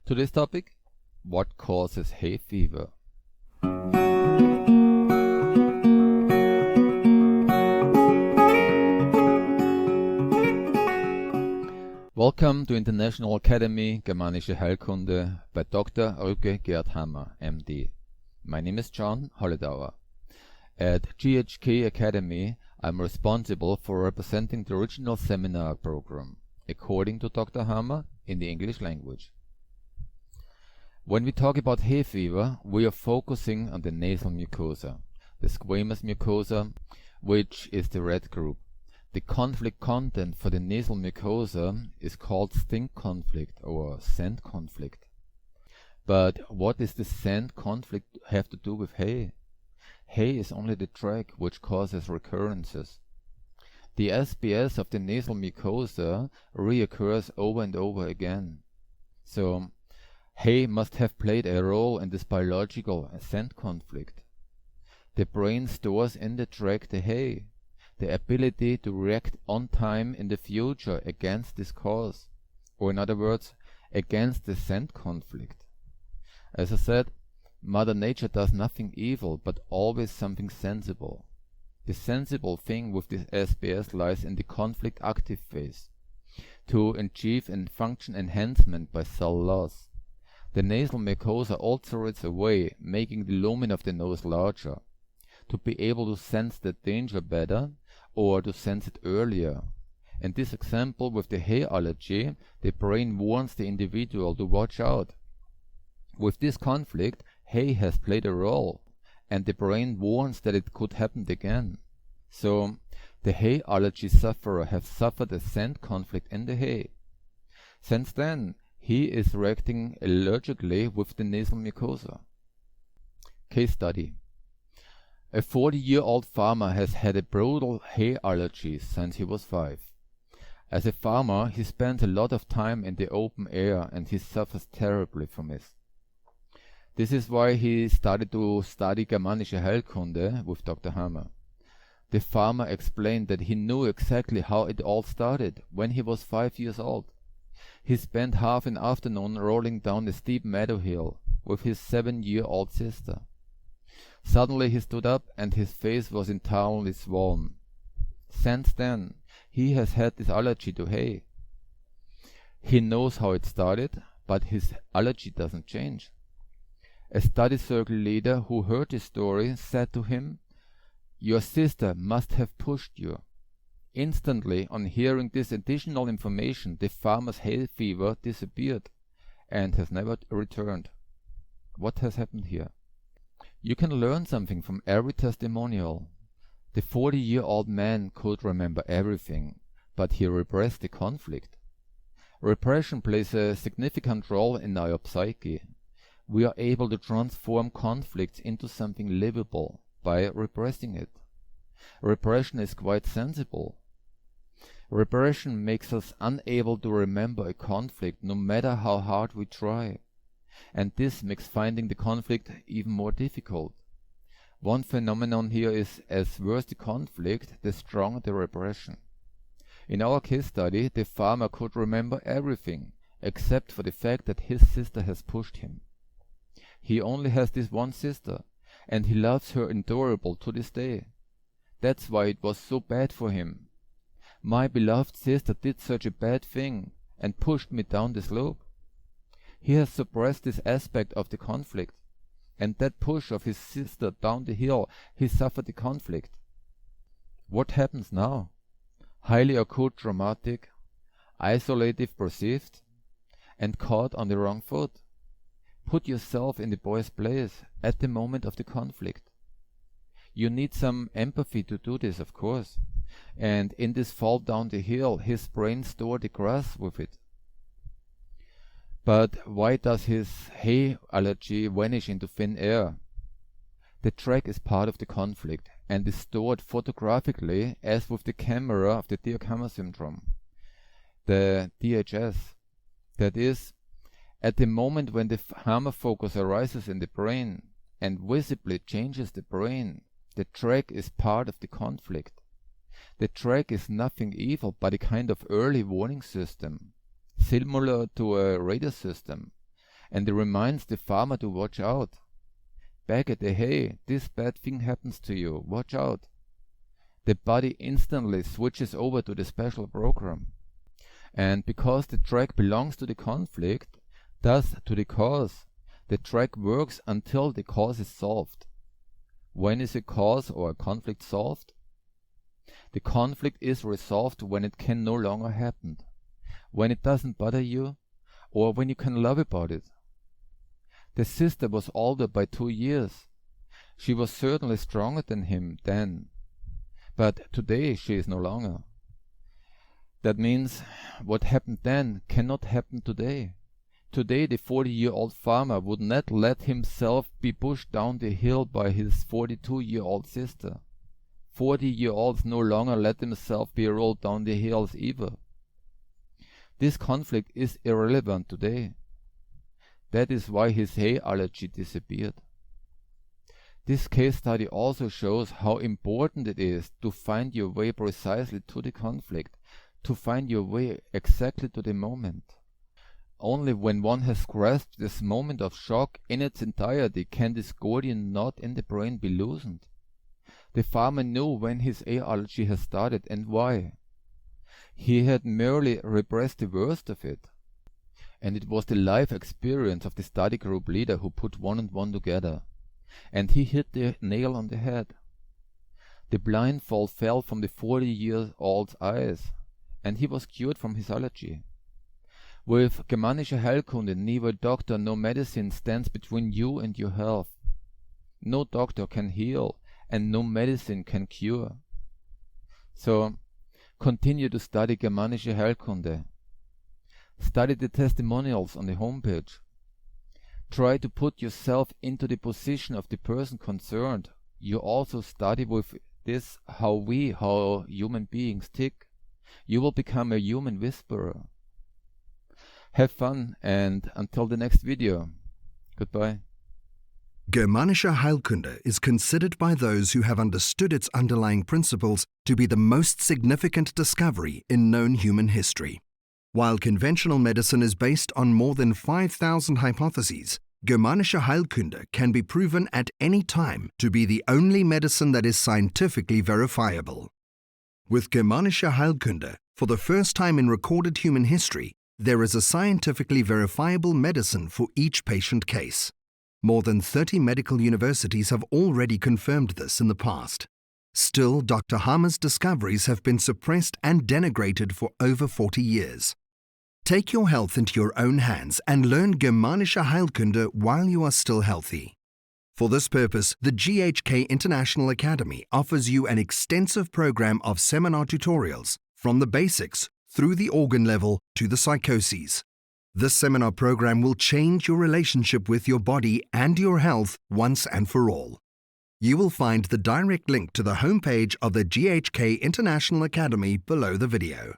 Today's topic: what causes hay fever? Welcome to International Academy Germanische Heilkunde by Dr. Hamer, MD. My name is John Holledauer. At GHK Academy, I'm responsible for representing the original seminar program, according to Dr. Hamer, in the English language. When we talk about hay fever, we are focusing on the nasal mucosa, the squamous mucosa, which is the red group. The conflict content for the nasal mucosa is called stink conflict or scent conflict. But what does the scent conflict have to do with hay? Hay is only the tract which causes recurrences. The SBS of the nasal mucosa reoccurs over and over again. So, hay must have played a role in this biological scent conflict. The brain stores in the tract the hay, the ability to react on time in the future against this cause, or in other words, against the scent conflict. As I said, Mother Nature does nothing evil, but always something sensible. The sensible thing with this SBS lies in the conflict active phase, to achieve a function enhancement by cell loss. The nasal mucosa alterates away, making the lumen of the nose larger, to be able to sense the danger better, or to sense it earlier. In this example with the hay allergy, the brain warns the individual to watch out. With this conflict, hay has played a role, and the brain warns that it could happen again. So, the hay allergy sufferer has suffered a scent conflict in the hay. Since then, he is reacting allergically with the nasal mucosa. Case study. A 40-year-old farmer has had a brutal hay allergy since he was 5. As a farmer, he spends a lot of time in the open air and he suffers terribly from it. This is why he started to study Germanische Heilkunde with Dr. Hamer. The farmer explained that he knew exactly how it all started when he was 5 years old. He spent half an afternoon rolling down a steep meadow hill with his 7-year-old sister. Suddenly he stood up and his face was entirely swollen. Since then, he has had this allergy to hay. He knows how it started, but his allergy doesn't change. A study circle leader who heard his story said to him, "Your sister must have pushed you." Instantly, on hearing this additional information, the farmer's hay fever disappeared and has never returned. What has happened here? You can learn something from every testimonial. The 40-year-old man could remember everything, but he repressed the conflict. Repression plays a significant role in our psyche. We are able to transform conflicts into something livable by repressing it. Repression is quite sensible. Repression makes us unable to remember a conflict no matter how hard we try. And this makes finding the conflict even more difficult. One phenomenon here is, as worse the conflict, the stronger the repression. In our case study, the farmer could remember everything, except for the fact that his sister has pushed him. He only has this one sister, and he loves her adorable to this day. That's why it was so bad for him. My beloved sister did such a bad thing, and pushed me down the slope. He has suppressed this aspect of the conflict, and that push of his sister down the hill, he suffered the conflict. What happens now? Highly acute traumatic, isolative perceived, and caught on the wrong foot. Put yourself in the boy's place at the moment of the conflict. You need some empathy to do this, of course, and in this fall down the hill, his brain stored the grass with it. But why does his hay allergy vanish into thin air? The track is part of the conflict and is stored photographically as with the camera of the Dr.Hamer syndrome, the DHS. That is, at the moment when the Hamer focus arises in the brain and visibly changes the brain, the track is part of the conflict. The track is nothing evil but a kind of early warning system, similar to a radar system, and it reminds the farmer to watch out. Baggy, hey, this bad thing happens to you, watch out. The body instantly switches over to the special program. And because the track belongs to the conflict, thus to the cause, the track works until the cause is solved. When is a cause or a conflict solved? The conflict is resolved when it can no longer happen, when it doesn't bother you, or when you can love about it. The sister was older by 2 years. She was certainly stronger than him then, but today she is no longer. That means what happened then cannot happen today. Today the 40-year-old farmer would not let himself be pushed down the hill by his 42-year-old sister. 40-year-olds no longer let themselves be rolled down the hills either. This conflict is irrelevant today. That is why his hay allergy disappeared. This case study also shows how important it is to find your way precisely to the conflict, to find your way exactly to the moment. Only when one has grasped this moment of shock in its entirety can this Gordian knot in the brain be loosened. The farmer knew when his hay allergy had started and why. He had merely repressed the worst of it. And it was the life experience of the study group leader who put one and one together. And he hit the nail on the head. The blindfold fell from the 40-year-old's eyes, and he was cured from his allergy. With germanische Heilkunde, neither doctor nor medicine stands between you and your health. No doctor can heal, and no medicine can cure. So, continue to study germanische Heilkunde. Study the testimonials on the homepage. Try to put yourself into the position of the person concerned. You also study with this how human beings tick. You will become a human whisperer. Have fun, and until the next video. Goodbye. Germanische Heilkunde is considered by those who have understood its underlying principles to be the most significant discovery in known human history. While conventional medicine is based on more than 5,000 hypotheses, Germanische Heilkunde can be proven at any time to be the only medicine that is scientifically verifiable. With Germanische Heilkunde, for the first time in recorded human history, there is a scientifically verifiable medicine for each patient case. More than 30 medical universities have already confirmed this in the past. Still, Dr. Hamer's discoveries have been suppressed and denigrated for over 40 years. Take your health into your own hands and learn Germanische Heilkunde while you are still healthy. For this purpose, the GHK International Academy offers you an extensive program of seminar tutorials from the basics through the organ level to the psychoses. This seminar program will change your relationship with your body and your health once and for all. You will find the direct link to the homepage of the GHK International Academy below the video.